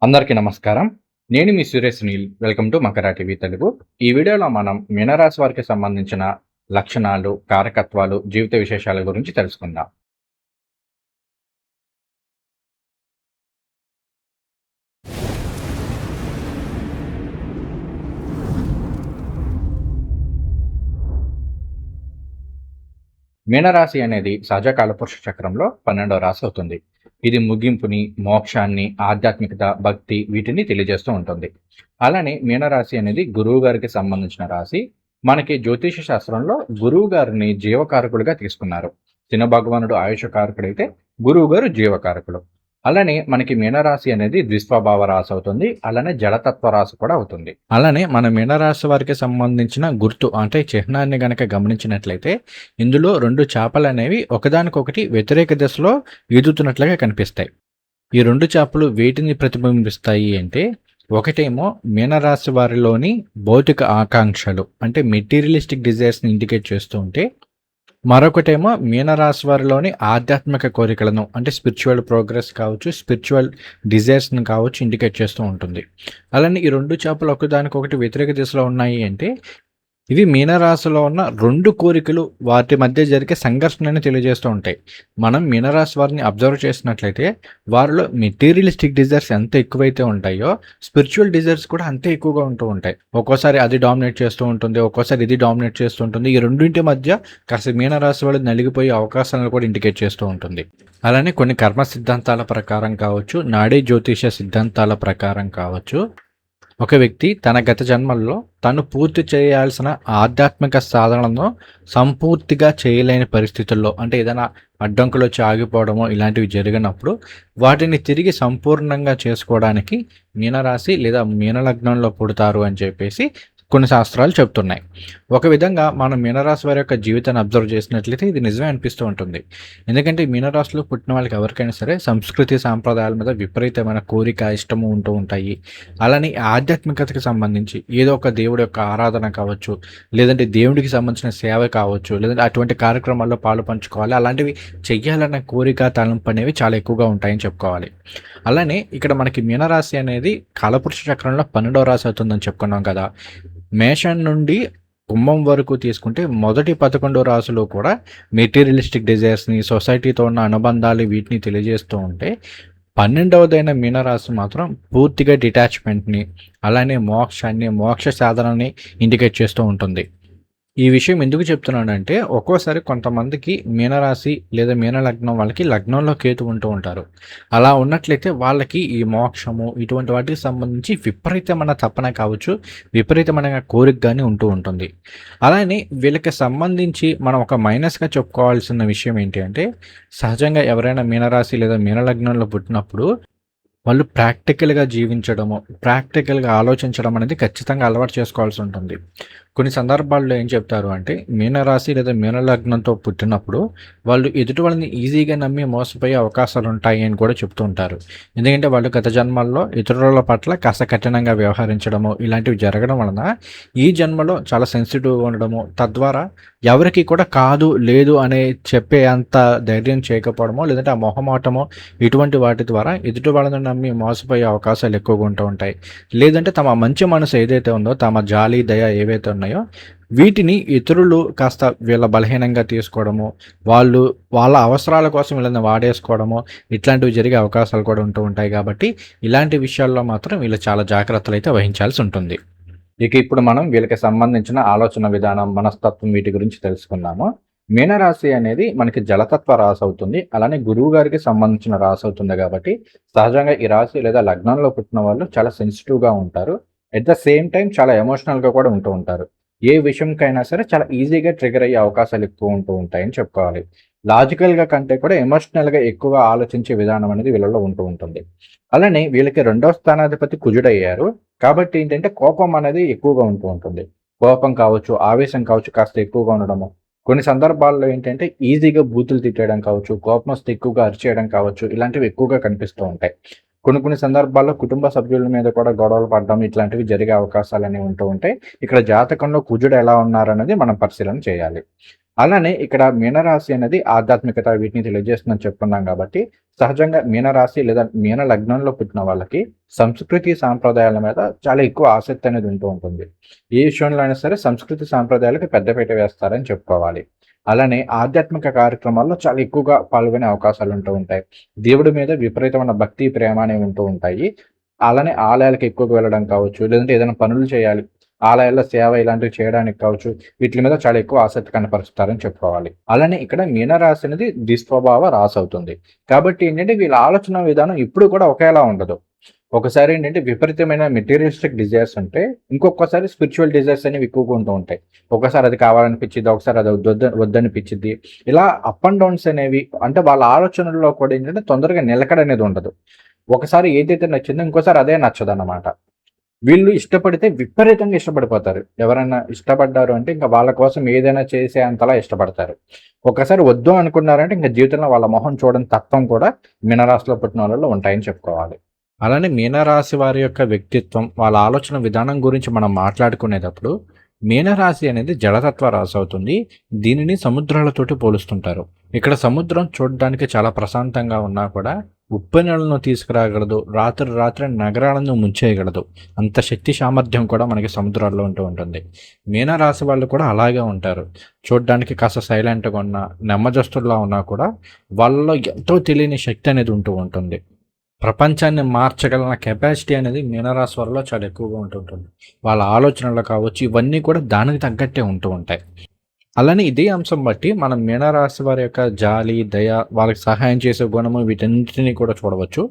అందరికీ నమస్కారం. నేను మీ Suresh Neel. Welcome to Makara TV Telugu. ఈ వీడియోలో మనం మీనరాశి వారికి సంబంధించిన లక్షణాలు, కారకత్వాలు, జీవిత విశేషాల గురించి తెలుసుకుందాం. మీనరాశి అనేది సహజ కాలపురుష చక్రంలో 12వ రాశి అవుతుంది. ఇది ముగింపుని, మోక్షాన్ని, ఆధ్యాత్మికత, భక్తి వీటిని తెలియజేస్తూ ఉంటుంది. అలానే మీనరాశి అనేది గురువు గారికి సంబంధించిన రాశి. మనకి జ్యోతిష శాస్త్రంలో గురువు గారిని జీవకారకుడిగా తీసుకున్నారు. శని భగవానుడు ఆయుష కారకుడైతే గురువు గారు జీవకారకుడు. అలానే మనకి మీనరాశి అనేది ద్విస్వభావ రాశి అవుతుంది. అలానే జలతత్వ రాశి కూడా అవుతుంది. అలానే మన మీనరాశి వారికి సంబంధించిన గుర్తు అంటే చిహ్నాన్ని గనక గమనించినట్లయితే ఇందులో 2 చేపలు అనేవి ఒకదానికొకటి వ్యతిరేక దిశలో ఈదుతున్నట్లుగా కనిపిస్తాయి. ఈ 2 చేపలు వేటిని ప్రతిబింబిస్తాయి అంటే ఒకటేమో మీనరాశి వారిలోని భౌతిక ఆకాంక్షలు అంటే మెటీరియలిస్టిక్ డిజైర్స్ని ఇండికేట్ చేస్తూ ఉంటే మరొకటేమో మీనరాశి వారిలోని ఆధ్యాత్మిక కోరికలను అంటే స్పిరిచువల్ ప్రోగ్రెస్ కావచ్చు, స్పిరిచువల్ డిజైర్స్ని కావచ్చు ఇండికేట్ చేస్తూ ఉంటుంది. అలానే ఈ 2 చేపలు ఒకదానికొకటి వ్యతిరేక దిశలో ఉన్నాయి అంటే ఇవి మీనరాశిలో ఉన్న 2 కోరికలు వాటి మధ్య జరిగే సంఘర్షణని తెలియజేస్తూ ఉంటాయి. మనం మీనరాశి వారిని అబ్జర్వ్ చేసినట్లయితే వారిలో మెటీరియలిస్టిక్ డిజైర్స్ ఎంత ఎక్కువైతే ఉంటాయో స్పిరిచువల్ డిజైర్స్ కూడా అంతే ఎక్కువగా ఉంటూ ఉంటాయి. ఒక్కోసారి అది డామినేట్ చేస్తూ ఉంటుంది, ఒక్కోసారి ఇది డామినేట్ చేస్తూ ఉంటుంది. ఈ రెండింటి మధ్య కాస్త మీనరాశి వాళ్ళు నలిగిపోయే అవకాశాలను కూడా ఇండికేట్ చేస్తూ ఉంటుంది. అలానే కొన్ని కర్మ సిద్ధాంతాల ప్రకారం కావచ్చు, నాడీ జ్యోతిష సిద్ధాంతాల ప్రకారం కావచ్చు, ఒక వ్యక్తి తన గత జన్మల్లో తను పూర్తి చేయాల్సిన ఆధ్యాత్మిక సాధనలను సంపూర్తిగా చేయలేని పరిస్థితుల్లో అంటే ఏదైనా అడ్డంకులు వచ్చి ఆగిపోవడమో ఇలాంటివి జరిగినప్పుడు వాటిని తిరిగి సంపూర్ణంగా చేసుకోవడానికి మీనరాశి లేదా మీనలగ్నంలో పుడతారు అని చెప్పేసి కొన్ని శాస్త్రాలు చెప్తున్నాయి. ఒక విధంగా మనం మీనరాశి వారి యొక్క జీవితాన్ని అబ్జర్వ్ చేసినట్లయితే ఇది నిజమే అనిపిస్తూ ఉంటుంది. ఎందుకంటే మీనరాశిలో పుట్టిన వాళ్ళకి ఎవరికైనా సరే సంస్కృతి సాంప్రదాయాల మీద విపరీతమైన కోరిక, ఇష్టము ఉంటూ ఉంటాయి. అలానే ఆధ్యాత్మికతకి సంబంధించి ఏదో ఒక దేవుడి యొక్క ఆరాధన కావచ్చు, లేదంటే దేవుడికి సంబంధించిన సేవ కావచ్చు, లేదంటే అటువంటి కార్యక్రమాల్లో పాలు పంచుకోవాలి, అలాంటివి చెయ్యాలన్న కోరిక, తలంపు అనేవి చాలా ఎక్కువగా ఉంటాయని చెప్పుకోవాలి. అలానే ఇక్కడ మనకి మీనరాశి అనేది కాలపురుష చక్రంలో 12వ రాశి అవుతుందని చెప్పుకున్నాం కదా. మేషం నుండి కుంభం వరకు తీసుకుంటే మొదటి 11 రాశులు కూడా మెటీరియలిస్టిక్ డిజైర్స్ని, సొసైటీతో ఉన్న అనుబంధాలు వీటిని తెలియజేస్తూ ఉంటే 12వదైన మీనరాశి మాత్రం పూర్తిగా డిటాచ్మెంట్ని, అలానే మోక్షాన్ని, మోక్ష సాధనని ఇండికేట్ చేస్తూ ఉంటుంది. ఈ విషయం ఎందుకు చెప్తున్నానంటే ఒక్కోసారి కొంతమందికి మీనరాశి లేదా మీనలగ్నం వాళ్ళకి లగ్నంలో కేతు ఉంటూ ఉంటారు. అలా ఉన్నట్లయితే వాళ్ళకి ఈ మోక్షము ఇటువంటి వాటికి సంబంధించి విపరీతమైన తపన కావచ్చు, విపరీతమైన కోరిక కానీ ఉంటూ ఉంటుంది. అలానే వీళ్ళకి సంబంధించి మనం ఒక మైనస్గా చెప్పుకోవాల్సిన విషయం ఏంటి అంటే సహజంగా ఎవరైనా మీనరాశి లేదా మీనలగ్నంలో పుట్టినప్పుడు వాళ్ళు ప్రాక్టికల్గా జీవించడము, ప్రాక్టికల్గా ఆలోచించడం అనేది ఖచ్చితంగా అలవాటు చేసుకోవాల్సి ఉంటుంది. కొన్ని సందర్భాల్లో ఏం చెప్తారు అంటే మీనరాశి లేదా మీనలగ్నంతో పుట్టినప్పుడు వాళ్ళు ఎదుటి వాళ్ళని ఈజీగా నమ్మి మోసపోయే అవకాశాలు ఉంటాయి అని కూడా చెప్తూ ఉంటారు. ఎందుకంటే వాళ్ళు గత జన్మల్లో ఇతరుల పట్ల కాస్త కఠినంగా వ్యవహరించడము ఇలాంటివి జరగడం వలన ఈ జన్మలో చాలా సెన్సిటివ్గా ఉండడము, తద్వారా ఎవరికి కూడా కాదు లేదు అనే చెప్పే అంత ధైర్యం చేయకపోవడమో, లేదంటే ఆ మొహమాటమో ఇటువంటి వాటి ద్వారా ఎదుటి వాళ్ళని నమ్మి మోసపోయే అవకాశాలు ఎక్కువగా ఉంటూ ఉంటాయి. లేదంటే తమ మంచి మనసు ఏదైతే ఉందో, తమ జాలి దయ ఏవైతే ఉన్నాయో వీటిని ఇతరులు కాస్త వీళ్ళ బలహీనంగా తీసుకోవడము, వాళ్ళు వాళ్ళ అవసరాల కోసం వీళ్ళని వాడేసుకోవడము ఇట్లాంటివి జరిగే అవకాశాలు కూడా ఉంటూ ఉంటాయి. కాబట్టి ఇలాంటి విషయాల్లో మాత్రం వీళ్ళు చాలా జాగ్రత్తలు అయితే వహించాల్సి ఉంటుంది. ఇక ఇప్పుడు మనం వీళ్ళకి సంబంధించిన ఆలోచన విధానం, మనస్తత్వం వీటి గురించి తెలుసుకుందాము. మీనరాశి అనేది మనకి జలతత్వ రాశి అవుతుంది. అలానే గురువు గారికి సంబంధించిన రాశి అవుతుంది కాబట్టి సహజంగా ఈ రాశి లేదా లగ్నంలో పుట్టిన వాళ్ళు చాలా సెన్సిటివ్గా ఉంటారు. ఎట్ ద సేమ్ టైం చాలా ఎమోషనల్గా కూడా ఉంటూ ఉంటారు. ఏ విషయంకైనా సరే చాలా ఈజీగా ట్రిగర్ అయ్యే అవకాశాలు ఎక్కువ ఉంటూ ఉంటాయని చెప్పుకోవాలి. లాజికల్గా కంటే కూడా ఎమోషనల్గా ఎక్కువ ఆలోచించే విధానం అనేది వీళ్ళలో ఉంటూ ఉంటుంది. అలానే వీళ్ళకి 2వ స్థానాధిపతి కుజుడయ్యారు. కాబట్టి ఏంటంటే కోపం అనేది ఎక్కువగా ఉంటూ ఉంటుంది. కోపం కావచ్చు, ఆవేశం కావచ్చు కాస్త ఎక్కువగా ఉండడము. కొన్ని సందర్భాల్లో ఏంటంటే ఈజీగా బూతులు తిట్టేయడం కావచ్చు, కోపం వస్తే ఎక్కువగా అరిచేయడం కావచ్చు, ఇలాంటివి ఎక్కువగా కనిపిస్తూ ఉంటాయి. కొన్ని సందర్భాల్లో కుటుంబ సభ్యుల మీద కూడా గొడవలు పడడం ఇట్లాంటివి జరిగే అవకాశాలనేవి ఉంటూ ఉంటాయి. ఇక్కడ జాతకంలో కుజుడు ఎలా ఉన్నారనేది మనం పరిశీలన చేయాలి. అలానే ఇక్కడ మీనరాశి అనేది ఆధ్యాత్మికత వీటిని తెలియజేస్తుందని చెప్పుకున్నాం కాబట్టి, సహజంగా మీనరాశి లేదా మీన లగ్నంలో పుట్టిన వాళ్ళకి సంస్కృతి సాంప్రదాయాల మీద చాలా ఎక్కువ ఆసక్తి అనేది ఉంటూ ఉంటుంది. ఏ విషయంలో అయినా సరే సంస్కృతి సాంప్రదాయాలకు పెద్దపీట వేస్తారని చెప్పుకోవాలి. అలానే ఆధ్యాత్మిక కార్యక్రమాల్లో చాలా ఎక్కువగా పాల్గొనే అవకాశాలు ఉంటూ ఉంటాయి. దేవుడి మీద విపరీతమైన భక్తి, ప్రేమ అనేవి ఉంటూ ఉంటాయి. అలానే ఆలయాలకు ఎక్కువగా వెళ్ళడం కావచ్చు, లేదంటే ఏదైనా పనులు చేయాలి, ఆలయాల్లో సేవ ఇలాంటివి చేయడానికి కావచ్చు, వీటి మీద చాలా ఎక్కువ ఆసక్తి కనపరుస్తారని చెప్పుకోవాలి. అలానే ఇక్కడ మీనరాశి అనేది ద్విస్వభావ రాశి అవుతుంది. కాబట్టి ఏంటంటే వీళ్ళ ఆలోచన విధానం ఎప్పుడు కూడా ఒకేలా ఉండదు. ఒకసారి ఏంటంటే విపరీతమైన మెటీరియలిస్టిక్ డిజైర్స్ ఉంటే, ఇంకొకసారి స్పిరిచువల్ డిజైర్స్ అనేవి ఎక్కువగా ఉంటూ ఉంటాయి. ఒకసారి అది కావాలనిపించిద్ది, ఒకసారి అది వద్దనిపించిద్ది. ఇలా అప్ అండ్ డౌన్స్ అనేవి అంటే వాళ్ళ ఆలోచనల్లో కూడా ఏంటంటే తొందరగా నిలకడ అనేది ఉండదు. ఒకసారి ఏదైతే నచ్చిందో ఇంకోసారి అదే నచ్చదన్నమాట. వీళ్ళు ఇష్టపడితే విపరీతంగా ఇష్టపడిపోతారు. ఎవరైనా ఇష్టపడ్డారు అంటే ఇంక వాళ్ళ కోసం ఏదైనా చేసే అంతలా ఇష్టపడతారు. ఒక్కసారి వద్దు అనుకున్నారంటే ఇంక జీవితంలో వాళ్ళ మొహం చూడని తత్వం కూడా మీనరాశిలో పుట్టిన వాళ్ళలో ఉంటాయని చెప్పుకోవాలి. అలానే మీనరాశి వారి యొక్క వ్యక్తిత్వం, వాళ్ళ ఆలోచన విధానం గురించి మనం మాట్లాడుకునేటప్పుడు, మీనరాశి అనేది జలతత్వ రాశి అవుతుంది. దీనిని సముద్రాలతోటి పోలుస్తుంటారు. ఇక్కడ సముద్రం చూడడానికి చాలా ప్రశాంతంగా ఉన్నా కూడా ఉప్పెనలను తీసుకురాగలదు, రాత్రి నగరాలను ముంచేయగలదు. అంత శక్తి సామర్థ్యం కూడా మనకి సముద్రాల్లో ఉంటూ ఉంటుంది. మీనరాశి వాళ్ళు కూడా అలాగే ఉంటారు. చూడడానికి కాస్త సైలెంట్గా ఉన్నా, నెమ్మజస్తుల్లా ఉన్నా కూడా వాళ్ళలో ఎంతో తెలియని శక్తి అనేది ఉంటూ ఉంటుంది. ప్రపంచాన్ని మార్చగలన కెపాసిటీ అనేది మీనరాశి వారిలో చాలా ఎక్కువగా ఉంటుంటుంది. వాళ్ళ ఆలోచనలు కావచ్చు, ఇవన్నీ కూడా దానికి తగ్గట్టే ఉంటూ ఉంటాయి. అలానే ఇదే అంశం బట్టి మనం మీనరాశి వారి యొక్క జాలి, దయ, వాళ్ళకి సహాయం చేసే గుణము వీటన్నిటిని కూడా చూడవచ్చు.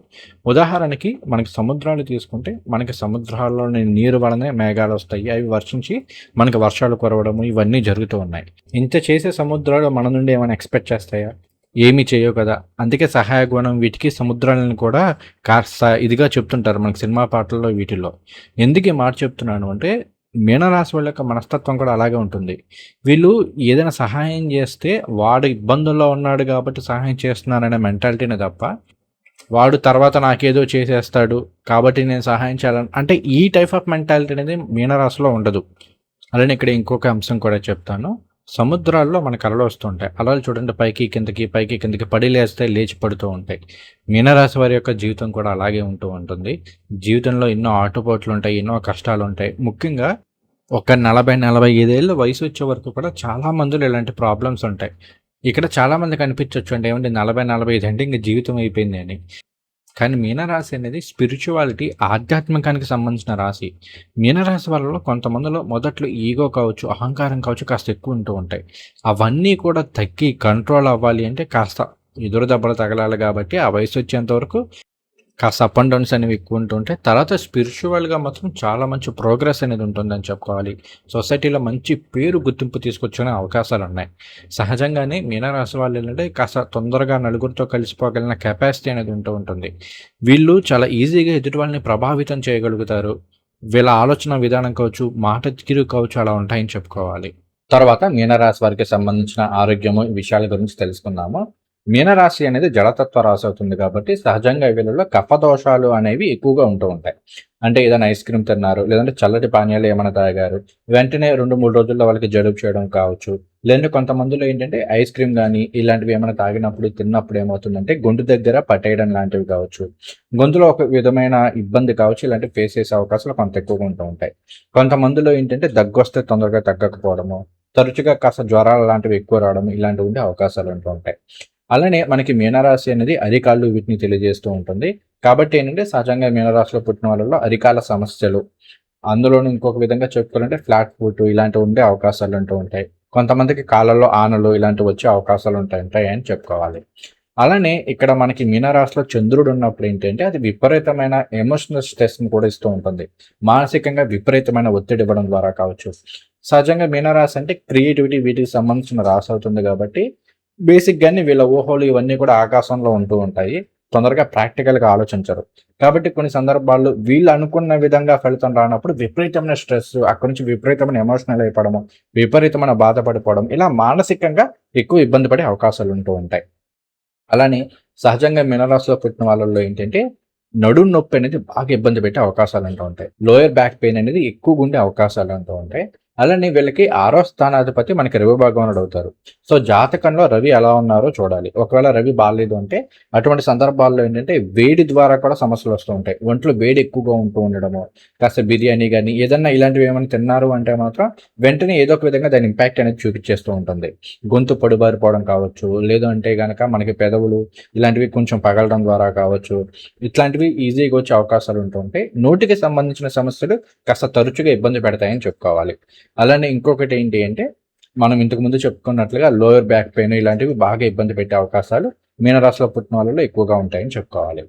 ఉదాహరణకి మనకి సముద్రాలు తీసుకుంటే, మనకి సముద్రాల్లోని నీరు వలనే మేఘాలు వస్తాయి. అవి వర్షించి మనకి వర్షాలు కురవడము ఇవన్నీ జరుగుతూ ఉన్నాయి. ఇంత చేసే సముద్రాలు మన నుండి ఏమైనా ఎక్స్పెక్ట్ చేస్తాయా? ఏమి చేయవు కదా! అందుకే సహాయ గుణం వీటికి సముద్రాలను కూడా కాస్త ఇదిగా చెప్తుంటారు మనకి సినిమా పాటల్లో వీటిల్లో. ఎందుకు ఈ మాట చెప్తున్నాను అంటే, మీనరాశి వాళ్ళ యొక్క మనస్తత్వం కూడా అలాగే ఉంటుంది. వీళ్ళు ఏదైనా సహాయం చేస్తే వాడు ఇబ్బందుల్లో ఉన్నాడు కాబట్టి సహాయం చేస్తున్నాననే మెంటాలిటీనే తప్ప, వాడు తర్వాత నాకేదో చేసేస్తాడు కాబట్టి నేను సహాయం చేయాలని అంటే ఈ టైప్ ఆఫ్ మెంటాలిటీ అనేది మీనరాశిలో ఉండదు. అలానే ఇక్కడ ఇంకొక అంశం కూడా చెప్తాను. సముద్రాల్లో మనకు అలలు వస్తుంటాయి. అలలు చూడండి పైకి కిందకి పడి లేస్తే లేచి పడుతూ ఉంటాయి. మీనరాశి వారి యొక్క జీవితం కూడా అలాగే ఉంటూ ఉంటుంది. జీవితంలో ఎన్నో ఆటుపోట్లు ఉంటాయి, ఎన్నో కష్టాలు ఉంటాయి. ముఖ్యంగా ఒక 40-45 ఏళ్ళ వయసు వచ్చే వరకు కూడా చాలా మందిలో ఇలాంటి ప్రాబ్లమ్స్ ఉంటాయి. ఇక్కడ చాలా మందికి అనిపించవచ్చు అంటే ఏమంటే 40-45 అంటే ఇంక జీవితం అయిపోయింది అని. కానీ మీనరాశి అనేది స్పిరిచువాలిటీ, ఆధ్యాత్మికానికి సంబంధించిన రాశి. మీనరాశి వాళ్ళలో కొంతమందిలో మొదట్లో ఈగో కావచ్చు, అహంకారం కావచ్చు కాస్త ఎక్కువ ఉంటూ ఉంటాయి. అవన్నీ కూడా తగ్గి కంట్రోల్ అవ్వాలి అంటే కాస్త ఎదురు దెబ్బలు తగలాలి కాబట్టి ఆ వయసు వచ్చేంత వరకు కాస్త అప్ అండ్ డౌన్స్ అనేవి ఎక్కువ ఉంటుంటాయి. తర్వాత స్పిరిచువల్గా మాత్రం చాలా మంచి ప్రోగ్రెస్ అనేది ఉంటుందని చెప్పుకోవాలి. సొసైటీలో మంచి పేరు గుర్తింపు తీసుకొచ్చుకునే అవకాశాలు ఉన్నాయి. సహజంగానే మీనరాశి వాళ్ళు ఏంటంటే కాస్త తొందరగా నలుగురితో కలిసిపోగలిగిన కెపాసిటీ అనేది ఉంటూ ఉంటుంది. వీళ్ళు చాలా ఈజీగా ఎదుటి వాళ్ళని ప్రభావితం చేయగలుగుతారు. వీళ్ళ ఆలోచన విధానం కావచ్చు, మాట తీరు కావచ్చు అలా ఉంటాయని చెప్పుకోవాలి. తర్వాత మీనరాశి వారికి సంబంధించిన ఆరోగ్యము విషయాల గురించి తెలుసుకుందాము. మీనరాశి అనేది జలతత్వ రాశి అవుతుంది కాబట్టి సహజంగా వీళ్ళలో కఫ దోషాలు అనేవి ఎక్కువగా ఉంటూ ఉంటాయి. అంటే ఏదైనా ఐస్ క్రీమ్ తిన్నారు, లేదంటే చల్లటి పానీయాలు ఏమైనా తాగారు, వెంటనే 2-3 రోజుల్లో వాళ్ళకి జలుబు చేయడం కావచ్చు. లేదంటే కొంతమందిలో ఏంటంటే ఐస్ క్రీమ్ కానీ ఇలాంటివి ఏమైనా తాగినప్పుడు తిన్నప్పుడు ఏమవుతుందంటే గొంతు దగ్గర పట్టేయడం లాంటివి కావచ్చు. గొంతులో ఒక విధమైన ఇబ్బంది కావచ్చు, ఇలాంటివి ఫేస్ చేసే అవకాశాలు కొంత ఎక్కువగా ఉంటూ ఉంటాయి. కొంతమందిలో ఏంటంటే దగ్గు వస్తే తొందరగా తగ్గకపోవడము, తరచుగా కాస్త జ్వరాలు లాంటివి ఎక్కువ రావడం ఇలాంటివి ఉండే అవకాశాలు ఉంటూ ఉంటాయి. అలానే మనకి మీనరాశి అనేది అరికాళ్ళు వీటిని తెలియజేస్తూ ఉంటుంది. కాబట్టి ఏంటంటే సహజంగా మీనరాశిలో పుట్టిన వాళ్ళలో అరికాల సమస్యలు, అందులోను ఇంకొక విధంగా చెప్పుకోవాలంటే ఫ్లాట్ ఫుట్ ఇలాంటివి ఉండే అవకాశాలు ఉంటూ ఉంటాయి. కొంతమందికి కాళ్ళల్లో ఆనలు ఇలాంటివి వచ్చే అవకాశాలు ఉంటాయి అని చెప్పుకోవాలి. అలానే ఇక్కడ మనకి మీనరాశిలో చంద్రుడు ఉన్నప్పుడు ఏంటంటే అది విపరీతమైన ఎమోషనల్ స్ట్రెస్ని కూడా ఇస్తూ ఉంటుంది. మానసికంగా విపరీతమైన ఒత్తిడి ఇవ్వడం ద్వారా కావచ్చు. సహజంగా మీనరాశి అంటే క్రియేటివిటీ వీటికి సంబంధించిన రాశి అవుతుంది కాబట్టి బేసిక్‌గానే వీళ్ళ ఊహలు ఇవన్నీ కూడా ఆకాశంలో ఉంటూ ఉంటాయి. తొందరగా ప్రాక్టికల్‌గా ఆలోచించరు. కాబట్టి కొన్ని సందర్భాల్లో వీళ్ళు అనుకున్న విధంగా ఫలితం రానప్పుడు విపరీతమైన స్ట్రెస్, అక్కడి నుంచి విపరీతమైన ఎమోషనల్ అయిపోవడము, విపరీతమైన బాధపడిపోవడం, ఇలా మానసికంగా ఎక్కువ ఇబ్బంది పడే అవకాశాలు ఉంటూ ఉంటాయి. అలానే సహజంగా మీనరాశిలో పుట్టిన వాళ్ళలో ఏంటంటే నడుము నొప్పి అనేది బాగా ఇబ్బంది పెట్టే అవకాశాలు ఉంటూ ఉంటాయి. లోయర్ బ్యాక్ పెయిన్ అనేది ఎక్కువగా ఉండే అవకాశాలు ఉంటూ ఉంటాయి. అలానే వీళ్ళకి 6వ స్థానాధిపతి మనకి రవి భగవానుడు అవుతారు. సో, జాతకంలో రవి ఎలా ఉన్నారో చూడాలి. ఒకవేళ రవి బాలేదు అంటే అటువంటి సందర్భాల్లో ఏంటంటే వేడి ద్వారా కూడా సమస్యలొస్తూ ఉంటాయి. ఒంట్లో వేడి ఎక్కువగా ఉంటూ ఉండడము, కాస్త బిర్యానీ గాని ఏదన్నా ఇలాంటివి ఏమైనా తిన్నారు అంటే మాత్రం వెంటనే ఏదో ఒక విధంగా దాని ఇంపాక్ట్ అనేది చూపిచ్చేస్తూ ఉంటుంది. గొంతు పొడిబారిపోవడం కావచ్చు, లేదు అంటే గనక మనకి పెదవులు ఇలాంటివి కొంచెం పగలడం ద్వారా కావచ్చు, ఇట్లాంటివి ఈజీగా వచ్చే అవకాశాలు ఉంటూ ఉంటాయి. నోటికి సంబంధించిన సమస్యలు కాస్త తరచుగా ఇబ్బంది పెడతాయని చెప్పుకోవాలి. అలానే ఇంకొకటి ఏంటి అంటే, మనం ఇంతకుముందు చెప్పుకున్నట్లుగా లోయర్ బ్యాక్ పెయిన్ ఇలాంటివి బాగా ఇబ్బంది పెట్టే అవకాశాలు మీనరాశిలో పుట్టిన వాళ్ళలో ఎక్కువగా ఉంటాయని చెప్పుకోవాలి.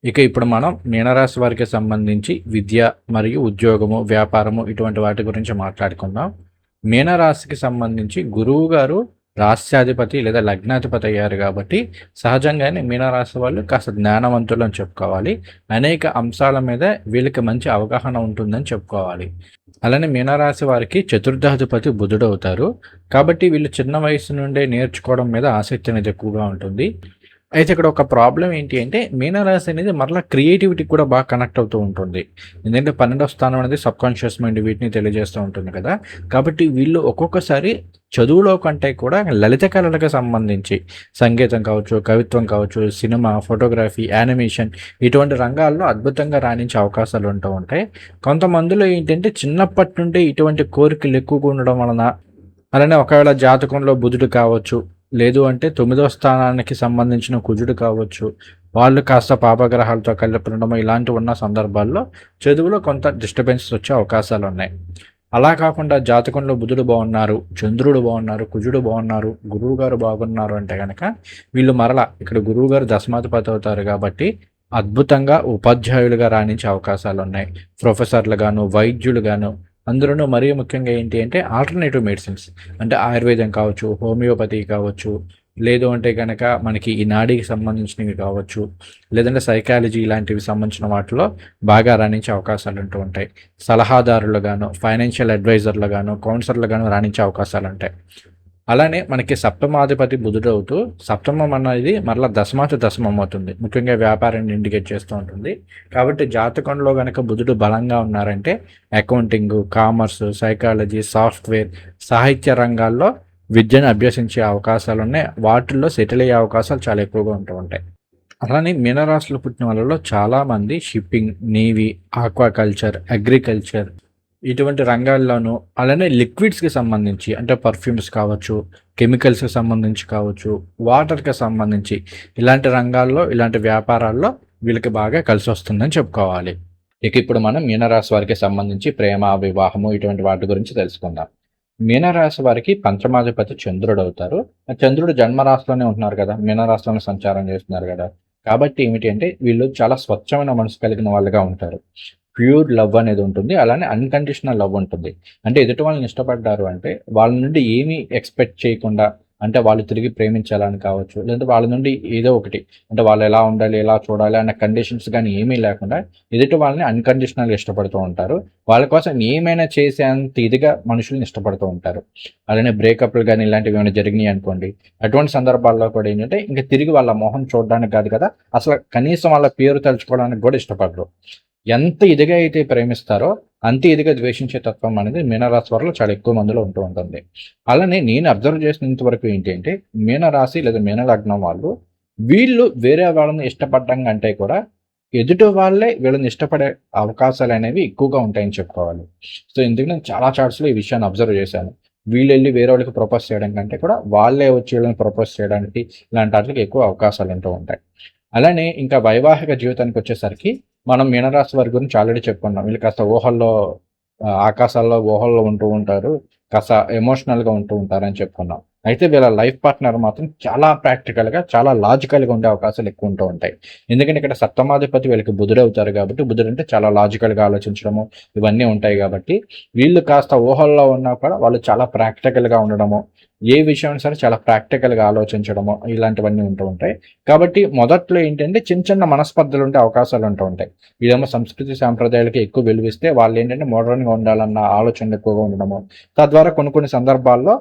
ఇక ఇప్పుడు మనం మీనరాశి వారికి సంబంధించి విద్య మరియు ఉద్యోగము, వ్యాపారము ఇటువంటి వాటి గురించి మాట్లాడుకుందాం. మీనరాశికి సంబంధించి గురువు గారు రాస్యాధిపతి లేదా లగ్నాధిపతి అయ్యారు కాబట్టి సహజంగానే మీనరాశి వాళ్ళు కాస్త జ్ఞానవంతులు అని చెప్పుకోవాలి. అనేక అంశాల మీద వీళ్ళకి మంచి అవగాహన ఉంటుందని చెప్పుకోవాలి. అలానే మీనరాశి వారికి చతుర్థాధిపతి బుధుడు అవుతారు. కాబట్టి వీళ్ళు చిన్న వయసు నుండే నేర్చుకోవడం మీద ఆసక్తి అనేది ఎక్కువగా ఉంటుంది. అయితే ఇక్కడ ఒక ప్రాబ్లమ్ ఏంటి అంటే మీనరాశి అనేది మరలా క్రియేటివిటీకి కూడా బాగా కనెక్ట్ అవుతూ ఉంటుంది. ఎందుకంటే 12వ స్థానం అనేది సబ్కాన్షియస్ మైండ్ వీటిని తెలియజేస్తూ ఉంటుంది కదా. కాబట్టి వీళ్ళు ఒక్కొక్కసారి చదువులో కంటే కూడా లలిత కళలకు సంబంధించి సంగీతం కావచ్చు, కవిత్వం కావచ్చు, సినిమా, ఫోటోగ్రఫీ, యానిమేషన్ ఇటువంటి రంగాల్లో అద్భుతంగా రాణించే అవకాశాలు ఉంటూ ఉంటాయి. కొంతమందిలో ఏంటంటే చిన్నప్పటి నుండి ఇటువంటి కోరికలు ఎక్కువగా ఉండడం వలన, అలానే ఒకవేళ జాతకంలో బుధుడు కావచ్చు, లేదు అంటే 9వ స్థానానికి సంబంధించిన కుజుడు కావచ్చు, వాళ్ళు కాస్త పాపగ్రహాలతో కలిపి ఉండడం ఇలాంటివి ఉన్న సందర్భాల్లో చదువులో కొంత డిస్టర్బెన్సెస్ వచ్చే అవకాశాలున్నాయి. అలా కాకుండా జాతకంలో బుధుడు బాగున్నారు, చంద్రుడు బాగున్నారు, కుజుడు బాగున్నారు, గురువుగారు బాగున్నారు అంటే గనక వీళ్ళు మరలా ఇక్కడ గురువుగారు దశమాధిపతి అవుతారు కాబట్టి అద్భుతంగా ఉపాధ్యాయులుగా రాణించే అవకాశాలున్నాయి. ప్రొఫెసర్లుగాను, వైద్యులుగాను, అందులోనూ మరీ ముఖ్యంగా ఏంటి అంటే ఆల్టర్నేటివ్ మెడిసిన్స్ అంటే ఆయుర్వేదం కావచ్చు, హోమియోపతి కావచ్చు, లేదు అంటే గనక మనకి ఈ నాడీకి సంబంధించినవి కావచ్చు, లేదంటే సైకాలజీ ఇలాంటివి సంబంధించిన వాటిలో బాగా రాణించే అవకాశాలు ఉంటూ ఉంటాయి. సలహాదారులుగాను, ఫైనాన్షియల్ అడ్వైజర్లుగాను, కౌన్సిలర్లుగాను రాణించే అవకాశాలుంటాయి. అలానే మనకి సప్తమాధిపతి బుధుడు అవుతూ సప్తమం అనేది మరలా దశమం అవుతుంది. ముఖ్యంగా వ్యాపారాన్ని ఇండికేట్ చేస్తూ ఉంటుంది. కాబట్టి జాతకంలో గనక బుధుడు బలంగా ఉన్నారంటే అకౌంటింగ్, కామర్స్, సైకాలజీ, సాఫ్ట్వేర్, సాహిత్య రంగాల్లో విద్యను అభ్యసించే అవకాశాలు ఉన్నాయి. వాటిల్లో సెటిల్ అయ్యే అవకాశాలు చాలా ఎక్కువగా ఉంటూ ఉంటాయి. అలానే మీనరాశిలో పుట్టిన వాళ్ళలో చాలామంది షిప్పింగ్, నేవీ, ఆక్వాకల్చర్, అగ్రికల్చర్ ఇటువంటి రంగాల్లోనూ, అలానే లిక్విడ్స్‌కి సంబంధించి అంటే పర్ఫ్యూమ్స్ కావచ్చు, కెమికల్స్‌కి సంబంధించి కావచ్చు, వాటర్‌కి సంబంధించి ఇలాంటి రంగాల్లో, ఇలాంటి వ్యాపారాల్లో వీళ్ళకి బాగా కలిసొస్తుందని చెప్పుకోవాలి. ఇక ఇప్పుడు మనం మీనరాశి వారికి సంబంధించి ప్రేమ, వివాహము ఇటువంటి వాటి గురించి తెలుసుకుందాం. మీనరాశి వారికి పంచమాధిపతి చంద్రుడవుతారు. ఆ చంద్రుడు జన్మరాశిలోనే ఉంటున్నారు కదా! మీనరాశిలోనే సంచారం చేస్తున్నారు గదా! కాబట్టి ఏమిటి అంటే వీళ్ళు చాలా స్వచ్ఛమైన మనసు కలిగిన వాళ్ళుగా ఉంటారు. ప్యూర్ లవ్ అనేది ఉంటుంది. అలానే అన్‌కండిషనల్ లవ్ ఉంటుంది. అంటే ఎదుటి వాళ్ళని ఇష్టపడ్డారు అంటే వాళ్ళ నుండి ఏమి ఎక్స్‌పెక్ట్ చేయకుండా అంటే వాళ్ళు తిరిగి ప్రేమించాలని కావచ్చు, లేదంటే వాళ్ళ నుండి ఏదో ఒకటి అంటే వాళ్ళు ఎలా ఉండాలి, ఎలా చూడాలి అన్న కండిషన్స్ గాని ఏమీ లేకుండా ఎదుటి వాళ్ళని అన్‌కండిషనల్‌గా ఇష్టపడుతూ ఉంటారు. వాళ్ళ కోసం ఏమైనా చేసేంత ఇదిగా మనుషుల్ని ఇష్టపడుతూ ఉంటారు. అలానే బ్రేకప్‌లు గాని ఇలాంటివి ఏమైనా జరిగినాయి అనుకోండి, అటువంటి సందర్భాల్లో కూడా ఏంటంటే ఇంక తిరిగి వాళ్ళ మొహం చూడడానికి కాదు కదా! అసలు కనీసం వాళ్ళ పేరు తలుచుకోవడానికి కూడా ఇష్టపడరు. ఎంత ఇదిగా అయితే ప్రేమిస్తారో, అంతే ఇదిగా ద్వేషించే తత్వం అనేది మీనరాశి వారిలో చాలా ఎక్కువ మందిలో ఉంటూ ఉంటుంది. అలానే నేను అబ్జర్వ్ చేసినంత వరకు ఏంటి అంటే, మీనరాశి లేదా మీనలగ్నం వాళ్ళు, వీళ్ళు వేరే వాళ్ళని ఇష్టపడడం కంటే కూడా, ఎదుటి వాళ్ళే వీళ్ళని ఇష్టపడే అవకాశాలనేవి ఎక్కువగా ఉంటాయని చెప్పుకోవాలి. సో, ఇందుకు నేను చాలా చార్ట్స్‌లో ఈ విషయాన్ని అబ్జర్వ్ చేశాను. వీళ్ళెళ్లి వేరే వాళ్ళకి ప్రపోజ్ చేయడం కంటే కూడా, వాళ్ళే వచ్చి వీళ్ళని ప్రపోజ్ చేయడానికి, ఇలాంటి ఆటిలకి ఎక్కువ అవకాశాలు ఉంటూ ఉంటాయి. అలానే ఇంకా వైవాహిక జీవితానికొచ్చేసరికి మనం మీనరాశి వారి గురించి ఆల్రెడీ చెప్పుకున్నాం. వీళ్ళు కాస్త ఊహల్లో ఆకాశాల్లో ఊహల్లో ఉంటూ ఉంటారు. కాస్త ఎమోషనల్‌గా ఉంటూ ఉంటారని చెప్పుకున్నాం. అయితే వీళ్ళ లైఫ్ పార్ట్నర్ మాత్రం చాలా ప్రాక్టికల్‌గా, చాలా లాజికల్‌గా ఉండే అవకాశాలు ఎక్కువ ఉంటూ ఉంటాయి. ఎందుకంటే ఇక్కడ సప్తమాధిపతి వీళ్ళకి బుధుడవుతారు కాబట్టి, బుధుడంటే చాలా లాజికల్‌గా ఆలోచించడము ఇవన్నీ ఉంటాయి కాబట్టి, వీళ్ళు కాస్త ఊహల్లో ఉన్నా కూడా వాళ్ళు చాలా ప్రాక్టికల్‌గా ఉండడము, ఏ విషయమైనా సరే చాలా ప్రాక్టికల్‌గా ఆలోచించడము ఇలాంటివన్నీ ఉంటూ ఉంటాయి. కాబట్టి మొదట్లో ఏంటంటే చిన్న చిన్న మనస్పర్ధలు ఉండే అవకాశాలు ఉంటూ ఉంటాయి. ఇదేమో సంస్కృతి సాంప్రదాయాలకి ఎక్కువ విలువిస్తే వాళ్ళేంటంటే మోడర్న్‌గా ఉండాలన్న ఆలోచనలు ఎక్కువగా ఉండడము. తద్వారా కొన్ని కొన్ని సందర్భాల్లో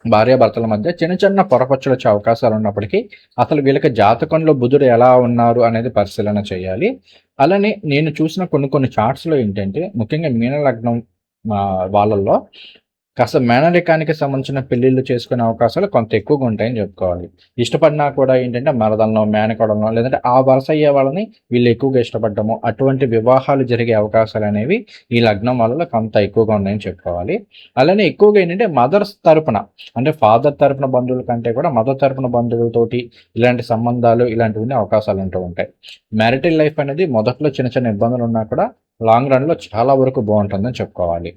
భార్యాభర్తల మధ్య చిన్న చిన్న పొరపచ్చులొచ్చే అవకాశాలు ఉన్నప్పటికీ, అసలు వీళ్ళకి జాతకంలో బుధుడు ఎలా ఉన్నారు అనేది పరిశీలన చేయాలి. అలానే నేను చూసిన కొన్ని కొన్ని చార్ట్స్‌లో ఏంటంటే, ముఖ్యంగా మీన లగ్నం వాళ్ళల్లో కాస్త మేనరికానికి సంబంధించిన పెళ్ళిళ్ళు చేసుకునే అవకాశాలు కొంత ఎక్కువగా ఉంటాయని చెప్పుకోవాలి. ఇష్టపడినా కూడా ఏంటంటే మరదలనో, మేనకోడలనో లేదంటే ఆ వరుస అయ్యే వాళ్ళని వీళ్ళు ఎక్కువగా ఇష్టపడ్డము, అటువంటి వివాహాలు జరిగే అవకాశాలనేవి ఈ లగ్నం వాళ్ళలో కొంత ఎక్కువగా ఉన్నాయని చెప్పుకోవాలి. అలానే ఎక్కువగా ఏంటంటే మదర్స్ తరపున అంటే ఫాదర్ తరపున బంధువుల కంటే కూడా మదర్ తరపున బంధువులతోటి ఇలాంటి సంబంధాలు ఇలాంటివి అవకాశాలు ఉంటూ ఉంటాయి. మ్యారిటల్ లైఫ్ అనేది మొదట్లో చిన్న చిన్న ఇబ్బందులు ఉన్నా కూడా లాంగ్ రన్‌లో చాలా వరకు బావుంటుందని చెప్పుకోవాలి.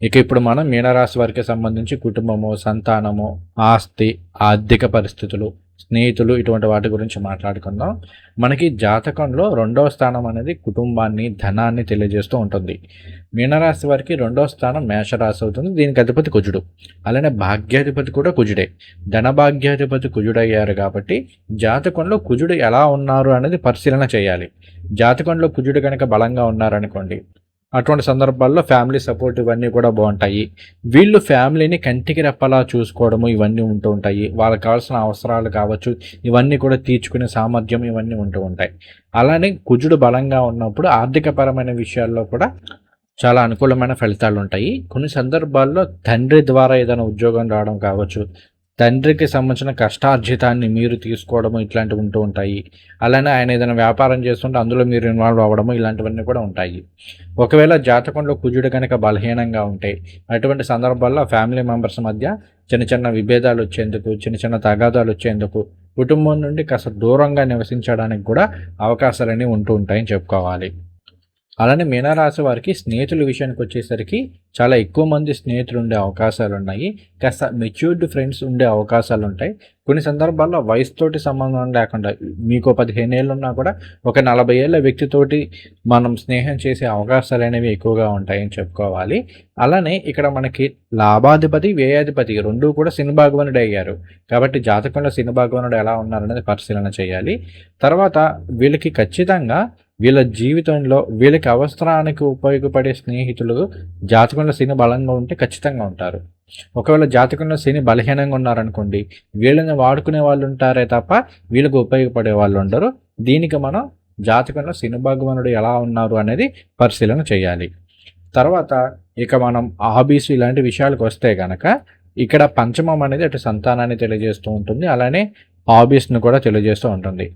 ఇక ఇప్పుడు మనం మీనరాశి వారికి సంబంధించి కుటుంబము, సంతానము, ఆస్తి, ఆర్థిక పరిస్థితులు, స్నేహితులు ఇటువంటి వాటి గురించి మాట్లాడుకుందాం. మనకి జాతకంలో 2వ స్థానం అనేది కుటుంబాన్ని, ధనాన్ని తెలియజేస్తూ ఉంటుంది. మీనరాశి వారికి 2వ స్థానం మేషరాశి అవుతుంది. దీనికి అధిపతి కుజుడు. అలానే భాగ్యాధిపతి కూడా కుజుడే. ధనభాగ్యాధిపతి కుజుడయ్యారు కాబట్టి జాతకంలో కుజుడు ఎలా ఉన్నారు అనేది పరిశీలన చేయాలి. జాతకంలో కుజుడు గనక బలంగా ఉన్నారనుకోండి, అటువంటి సందర్భాల్లో ఫ్యామిలీ సపోర్ట్ ఇవన్నీ కూడా బావుంటాయి. వీళ్ళు ఫ్యామిలీని కంటికి రెప్పలా చూసుకోవడము ఇవన్నీ ఉంటూ ఉంటాయి. వాళ్ళకి కావాల్సిన అవసరాలు కావచ్చు, ఇవన్నీ కూడా తీర్చుకునే సామర్థ్యం ఇవన్నీ ఉంటూ ఉంటాయి. అలానే కుజుడు బలంగా ఉన్నప్పుడు ఆర్థికపరమైన విషయాల్లో కూడా చాలా అనుకూలమైన ఫలితాలుంటాయి. కొన్ని సందర్భాల్లో తండ్రి ద్వారా ఏదైనా ఉద్యోగం రావడం కావచ్చు, తండ్రికి సంబంధించిన కష్టార్జితాన్ని మీరు తీసుకోవడము ఇట్లాంటివి ఉంటూ ఉంటాయి. అలానే ఆయన ఏదైనా వ్యాపారం చేస్తుంటే అందులో మీరు ఇన్వాల్వ్ అవ్వడము ఇలాంటివన్నీ కూడా ఉంటాయి. ఒకవేళ జాతకంలో కుజుడు కనుక బలహీనంగా ఉంటే అటువంటి సందర్భాల్లో ఫ్యామిలీ మెంబర్స్ మధ్య చిన్న చిన్న విభేదాలు వచ్చేందుకు, చిన్న చిన్న తగాదాలు వచ్చేందుకు, కుటుంబం నుండి కాస్త దూరంగా నివసించడానికి కూడా అవకాశాలన్నీ ఉంటూ ఉంటాయని చెప్పుకోవాలి. అలానే మీనరాశి వారికి స్నేహితుల విషయానికి వచ్చేసరికి చాలా ఎక్కువ మంది స్నేహితులు ఉండే అవకాశాలు ఉన్నాయి. కాస్త మెచ్యూర్డ్ ఫ్రెండ్స్ ఉండే అవకాశాలు ఉంటాయి. కొన్ని సందర్భాల్లో వయసుతోటి సంబంధం లేకుండా మీకు 15 ఏళ్ళు ఉన్నా కూడా ఒక 40 ఏళ్ళ వ్యక్తితోటి మనం స్నేహం చేసే అవకాశాలు అనేవి ఎక్కువగా ఉంటాయని చెప్పుకోవాలి. అలానే ఇక్కడ మనకి లాభాధిపతి, వ్యయాధిపతి 2 కూడా శని భగవానుడు అయ్యారు. కాబట్టి జాతకంలో శని భగవానుడు ఎలా ఉన్నారనేది పరిశీలన చేయాలి. తర్వాత వీళ్ళకి ఖచ్చితంగా వీళ్ళ జీవితంలో వీళ్ళకి అవసరానికి ఉపయోగపడే స్నేహితులు జాతకంలో శని బలంగా ఉంటే ఖచ్చితంగా ఉంటారు. ఒకవేళ జాతకంలో శని బలహీనంగా ఉన్నారనుకోండి, వీళ్ళని వాడుకునే వాళ్ళు ఉంటారే తప్ప వీళ్ళకి ఉపయోగపడే వాళ్ళు ఉండరు. దీనికి మనం జాతకంలో శని భగవానుడు ఎలా ఉన్నారు అనేది పరిశీలన చేయాలి. తర్వాత ఇక మనం హాబీస్ ఇలాంటి విషయాలకు వస్తే గనక ఇక్కడ పంచమం అనేది అటు సంతానాన్ని తెలియజేస్తూ ఉంటుంది. అలానే హాబీస్ను కూడా తెలియజేస్తూ ఉంటుంది.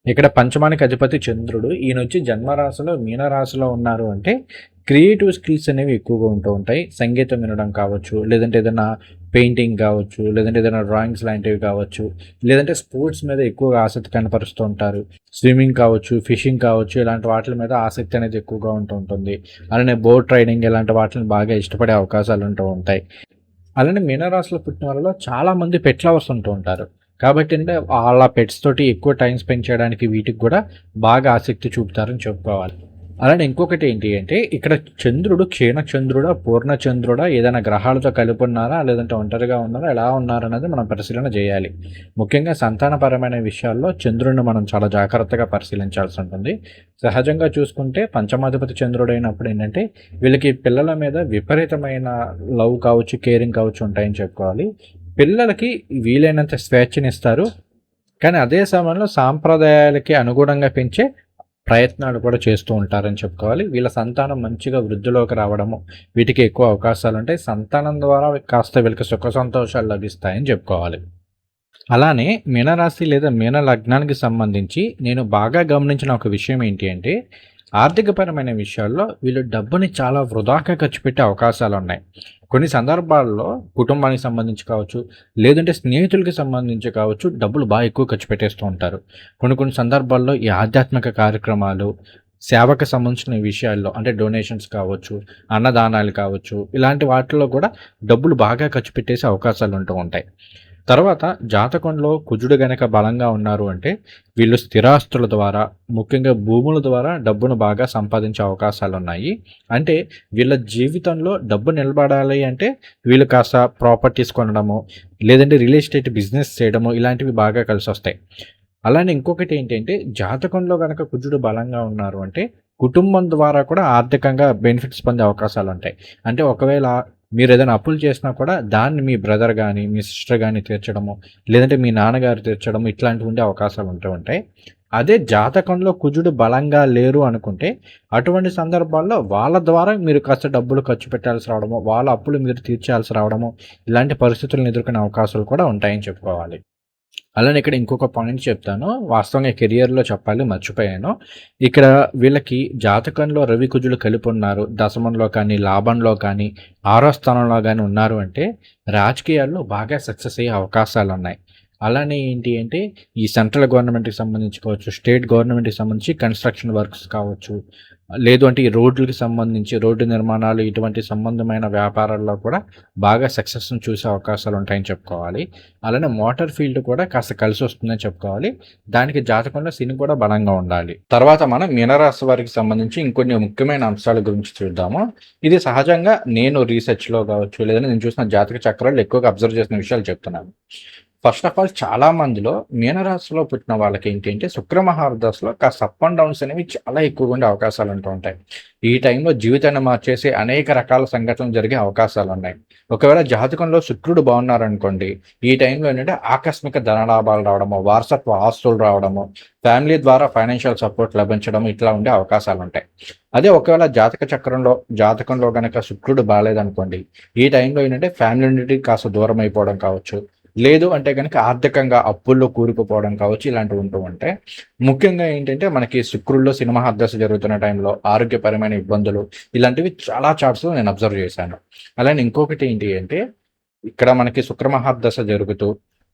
ఇక్కడ పంచమానికి అధిపతి చంద్రుడు. ఈయనొచ్చి జన్మరాశిలో మీనరాశిలో ఉన్నారు అంటే క్రియేటివ్ స్కిల్స్ అనేవి ఎక్కువగా ఉంటూ ఉంటాయి. సంగీతం వినడం కావచ్చు, లేదంటే ఏదైనా పెయింటింగ్ కావచ్చు, లేదంటే ఏదైనా డ్రాయింగ్స్ లాంటివి కావచ్చు, లేదంటే స్పోర్ట్స్ మీద ఎక్కువగా ఆసక్తి కనపరుస్తూ ఉంటారు. స్విమ్మింగ్ కావచ్చు, ఫిషింగ్ కావచ్చు, ఇలాంటి వాటి మీద ఆసక్తి అనేది ఎక్కువగా ఉంటూ ఉంటుంది. అలానే బోట్ రైడింగ్ ఇలాంటి వాటిని బాగా ఇష్టపడే అవకాశాలు ఉంటూ ఉంటాయి. అలానే మీనరాశిలో పుట్టిన వాళ్ళలో చాలామంది పెట్ లవర్స్ ఉంటూ ఉంటారు. కాబట్టి అంటే వాళ్ళ పెట్స్ తోటి ఎక్కువ టైం స్పెండ్ చేయడానికి వీటికి కూడా బాగా ఆసక్తి చూపుతారని చెప్పుకోవాలి. అలానే ఇంకొకటి ఏంటి అంటే ఇక్కడ చంద్రుడు క్షీణచంద్రుడా, పూర్ణచంద్రుడా, ఏదైనా గ్రహాలతో కలిపి ఉన్నారా, లేదంటే ఒంటరిగా ఉన్నారా, ఎలా ఉన్నారన్నది మనం పరిశీలన చేయాలి. ముఖ్యంగా సంతానపరమైన విషయాల్లో చంద్రుడిని మనం చాలా జాగ్రత్తగా పరిశీలించాల్సి ఉంటుంది. సహజంగా చూసుకుంటే పంచమాధిపతి చంద్రుడు అయినప్పుడు ఏంటంటే వీళ్ళకి పిల్లల మీద విపరీతమైన లవ్ కావచ్చు, కేరింగ్ కావచ్చు ఉంటాయని చెప్పుకోవాలి. పిల్లలకి వీలైనంత స్వేచ్ఛనిస్తారు. కానీ అదే సమయంలో సాంప్రదాయాలకి అనుగుణంగా పెంచే ప్రయత్నాలు కూడా చేస్తూ ఉంటారని చెప్పుకోవాలి. వీళ్ళ సంతానం మంచిగా వృద్ధిలోకి రావడము వీటికి ఎక్కువ అవకాశాలు ఉంటాయి. సంతానం ద్వారా కాస్త వీళ్ళకి సుఖ సంతోషాలు లభిస్తాయని చెప్పుకోవాలి. అలానే మీనరాశి లేదా మీన లగ్నానికి సంబంధించి నేను బాగా గమనించిన ఒక విషయం ఏంటి అంటే ఆర్థికపరమైన విషయాల్లో వీళ్ళు డబ్బుని చాలా వృధాగా ఖర్చు పెట్టే అవకాశాలు ఉన్నాయి. కొన్ని సందర్భాల్లో కుటుంబానికి సంబంధించి కావచ్చు, లేదంటే స్నేహితులకి సంబంధించి కావచ్చు, డబ్బులు బాగా ఎక్కువ ఖర్చు పెట్టేస్తూ ఉంటారు. కొన్ని కొన్ని సందర్భాల్లో ఈ ఆధ్యాత్మిక కార్యక్రమాలు, సేవకు సంబంధించిన విషయాల్లో అంటే డొనేషన్స్ కావచ్చు, అన్నదానాలు కావచ్చు, ఇలాంటి వాటిల్లో కూడా డబ్బులు బాగా ఖర్చు పెట్టేసే అవకాశాలు ఉంటూ ఉంటాయి. తర్వాత జాతకంలో కుజుడు గనక బలంగా ఉన్నారు అంటే వీళ్ళు స్థిరాస్తుల ద్వారా, ముఖ్యంగా భూముల ద్వారా డబ్బును బాగా సంపాదించే అవకాశాలు ఉన్నాయి. అంటే వీళ్ళ జీవితంలో డబ్బు నిలబడాలి అంటే వీళ్ళు కాస్త ప్రాపర్టీస్ కొనడము, లేదంటే రియల్ ఎస్టేట్ బిజినెస్ చేయడము ఇలాంటివి బాగా కలిసి వస్తాయి. అలానే ఇంకొకటి ఏంటంటే జాతకంలో గనక కుజుడు బలంగా ఉన్నారు అంటే కుటుంబం ద్వారా కూడా ఆర్థికంగా బెనిఫిట్స్ పొందే అవకాశాలు ఉంటాయి. అంటే ఒకవేళ మీరేదైనా అప్పులు చేసినా కూడా దాన్ని మీ బ్రదర్ గానీ, మీ సిస్టర్ గానీ తీర్చడము, లేదంటే మీ నాన్నగారు తీర్చడము ఇట్లాంటివి ఉండే అవకాశాలు ఉంటూ ఉంటాయి. అదే జాతకంలో కుజుడు బలంగా లేరు అనుకుంటే, అటువంటి సందర్భాల్లో వాళ్ళ ద్వారా మీరు కాస్త డబ్బులు ఖర్చు పెట్టాల్సి రావడము, వాళ్ళ అప్పులు మీరు తీర్చాల్సి రావడము, ఇలాంటి పరిస్థితులను ఎదుర్కొనే అవకాశాలు కూడా ఉంటాయని చెప్పుకోవాలి. అలానే ఇక్కడ ఇంకొక పాయింట్ చెప్తాను. వాస్తవంగా కెరియర్‌లో చెప్పాలి మర్చిపోయాను. ఇక్కడ వీళ్ళకి జాతకంలో రవి, కుజులు కలిపున్నారు. దశమంలో కానీ, లాభంలో కానీ, 6వ స్థానంలో గాని ఉన్నారు అంటే రాజకీయాల్లో బాగా సక్సెస్ అయ్యే అవకాశాలున్నాయి. అలానే ఏంటి అంటే ఈ సెంట్రల్ గవర్నమెంట్‌కి సంబంధించి కావచ్చు, స్టేట్ గవర్నమెంట్‌కి సంబంధించి కన్‌స్ట్రక్షన్ వర్క్స్ కావచ్చు, లేదు అంటే ఈ రోడ్లకి సంబంధించి రోడ్డు నిర్మాణాలు ఇటువంటి సంబంధమైన వ్యాపారాల్లో కూడా బాగా సక్సెస్‌ని చూసే అవకాశాలుంటాయని చెప్పుకోవాలి. అలానే మోటార్ ఫీల్డ్ కూడా కాస్త కలిసొస్తుందని చెప్పుకోవాలి. దానికి జాతకంలో శని కూడా బలంగా ఉండాలి. తర్వాత మనం మీనరాశి వారికి సంబంధించి ఇంకొన్ని ముఖ్యమైన అంశాల గురించి చూద్దాము. ఇది సహజంగా నేను రీసెర్చ్‌లో కావచ్చు, లేదంటే నేను చూసిన జాతక చక్రాల్లో ఎక్కువగా అబ్జర్వ్ చేసిన విషయాలు చెప్తున్నాను. ఫస్ట్ ఆఫ్ ఆల్ చాలా మందిలో మీనరాశిలో పుట్టిన వాళ్ళకి ఏంటి అంటే శుక్ర మహాదశలో కాస్త అప్ అండ్ డౌన్స్ అనేవి చాలా ఎక్కువగా ఉండే అవకాశాలు ఉంటూ ఉంటాయి. ఈ టైంలో జీవితాన్ని మార్చేసే అనేక రకాల సంఘటనలు జరిగే అవకాశాలు ఉన్నాయి. ఒకవేళ జాతకంలో శుక్రుడు బాగున్నారనుకోండి, ఈ టైంలో ఏంటంటే ఆకస్మిక ధనలాభాలు రావడము, వారసత్వ ఆస్తులు రావడము, ఫ్యామిలీ ద్వారా ఫైనాన్షియల్ సపోర్ట్ లభించడం ఇట్లా ఉండే అవకాశాలు ఉంటాయి. అదే ఒకవేళ జాతకంలో గనక శుక్రుడు బాలేదనుకోండి, ఈ టైంలో ఏంటంటే ఫ్యామిలీ నుండి కాస్త దూరం అయిపోవడం కావచ్చు, లేదు అంటే గనక ఆర్థికంగా అప్పుల్లో కూరుకుపోవడం కావచ్చు, ఇలాంటివి ఉంటూ ఉంటాయి. ముఖ్యంగా ఏంటంటే మనకి శుక్రుడిలో శని మహాదశ జరుగుతున్న టైంలో ఆరోగ్యపరమైన ఇబ్బందులు ఇలాంటివి చాలా చార్ట్స్‌లో నేను అబ్జర్వ్ చేశాను. అలానే ఇంకొకటి ఏంటి అంటే ఇక్కడ మనకి శుక్ర మహాదశ జరుగుతూ,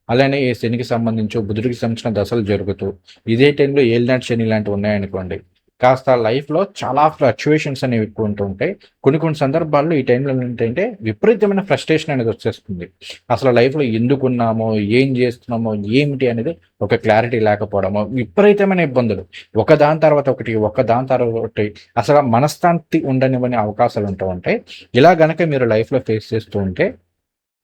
అలానే ఈ శనికి సంబంధించి బుధుడికి సంబంధించిన దశలు జరుగుతూ, ఇదే టైంలో ఏలినాటి శని ఇలాంటివి ఉన్నాయనుకోండి, కాస్త లైఫ్‌లో చాలా ఫ్లక్చుయేషన్స్ అనేవి ఎక్కువ ఉంటూ ఉంటాయి. కొన్ని కొన్ని సందర్భాల్లో ఈ టైంలో ఏంటంటే విపరీతమైన ఫ్రస్ట్రేషన్ అనేది వచ్చేస్తుంది. అసలు లైఫ్‌లో ఎందుకున్నామో, ఏం చేస్తున్నామో, ఏమిటి అనేది ఒక క్లారిటీ లేకపోవడము, విపరీతమైన ఇబ్బందులు. ఒకదాని తర్వాత ఒకటి, ఒకదాని తర్వాత ఒకటి అసలు మనశ్శాంతి ఉండనివ్వని అవకాశాలు ఉంటూ ఉంటాయి. ఇలా గనక మీరు లైఫ్‌లో ఫేస్ చేస్తూ ఉంటే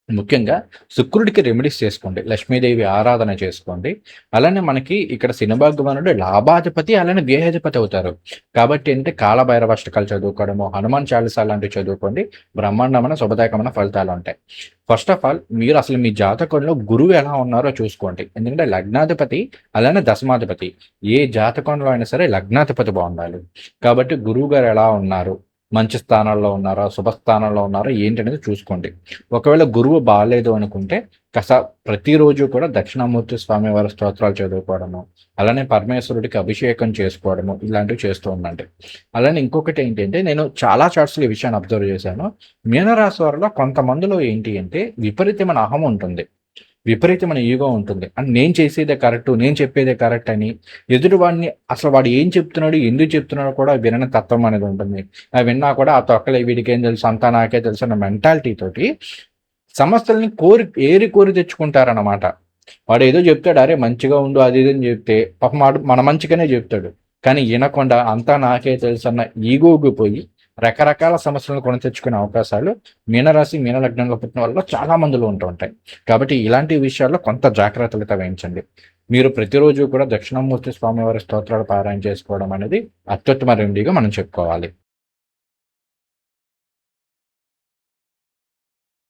ముఖ్యంగా శుక్రుడికి రెమెడీస్ చేసుకోండి. లక్ష్మీదేవి ఆరాధన చేసుకోండి. అలానే మనకి ఇక్కడ శని భగవానుడు లాభాధిపతి, అలానే వ్యయాధిపతి అవుతారు. కాబట్టి అంటే కాలభైరవాష్టకాలు చదువుకోవడము, హనుమాన్ చాలీసా లాంటివి చదువుకోండి. బ్రహ్మాండమైన శుభదాయకమైన ఫలితాలు ఉంటాయి. ఫస్ట్ ఆఫ్ ఆల్ మీరు అసలు మీ జాతకంలో గురువు ఎలా ఉన్నారో చూసుకోండి. ఎందుకంటే లగ్నాధిపతి, అలానే దశమాధిపతి. ఏ జాతకంలో అయినా సరే లగ్నాధిపతి బాగుండాలి. కాబట్టి గురువు గారు ఎలా ఉన్నారు, మంచి స్థానాల్లో ఉన్నారా, శుభస్థానంలో ఉన్నారా ఏంటనేది చూసుకోండి. ఒకవేళ గురువు బాలేదు అనుకుంటే కాస్త ప్రతిరోజు కూడా దక్షిణామూర్తి స్వామివారి స్తోత్రాలు చదువుకోవడము, అలానే పరమేశ్వరుడికి అభిషేకం చేసుకోవడము ఇలాంటివి చేస్తూ ఉండండి. అలానే ఇంకొకటి ఏంటంటే నేను చాలా చార్ట్స్‌లో ఈ విషయాన్ని అబ్జర్వ్ చేశాను. మీనరాశి వారిలో కొంతమందిలో ఏంటి అంటే విపరీతమైన అహం ఉంటుంది. విపరీతమైన ఈగో ఉంటుంది. అండ్ నేను చేసేదే కరెక్టు, నేను చెప్పేదే కరెక్ట్ అని ఎదుటివాడిని అసలు వాడు ఏం చెప్తున్నాడు, ఎందుకు చెప్తున్నాడో కూడా వినని తత్వం అనేది ఉంటుంది. అవి విన్నా కూడా ఆ తొక్కలే వీడికేం తెలుసు, అంతా నాకే తెలుసు అన్న మెంటాలిటీ తోటి సమస్యల్ని ఏరి కోరి తెచ్చుకుంటారనమాట. వాడేదో చెప్తాడు, అరే మంచిగా ఉండు అది ఇది అని చెప్తే పాపం వాడు మన మంచిగానే చెప్తాడు. కానీ ఇనకుండా అంతా నాకే తెలుసన్న ఈగోకి పోయి రకరకాల సమస్యలను కొని తెచ్చుకునే అవకాశాలు మీనరాశి, మీన లగ్నంలో పుట్టిన వాళ్ళలో చాలా మందిలో ఉంటూ ఉంటాయి. కాబట్టి ఇలాంటి విషయాల్లో కొంత జాగ్రత్తలతో వహించండి. మీరు ప్రతిరోజు కూడా దక్షిణామూర్తి స్వామివారి స్తోత్రాలు పారాయణ చేసుకోవడం అనేది అత్యుత్తమ రెమెడీగా మనం చెప్పుకోవాలి.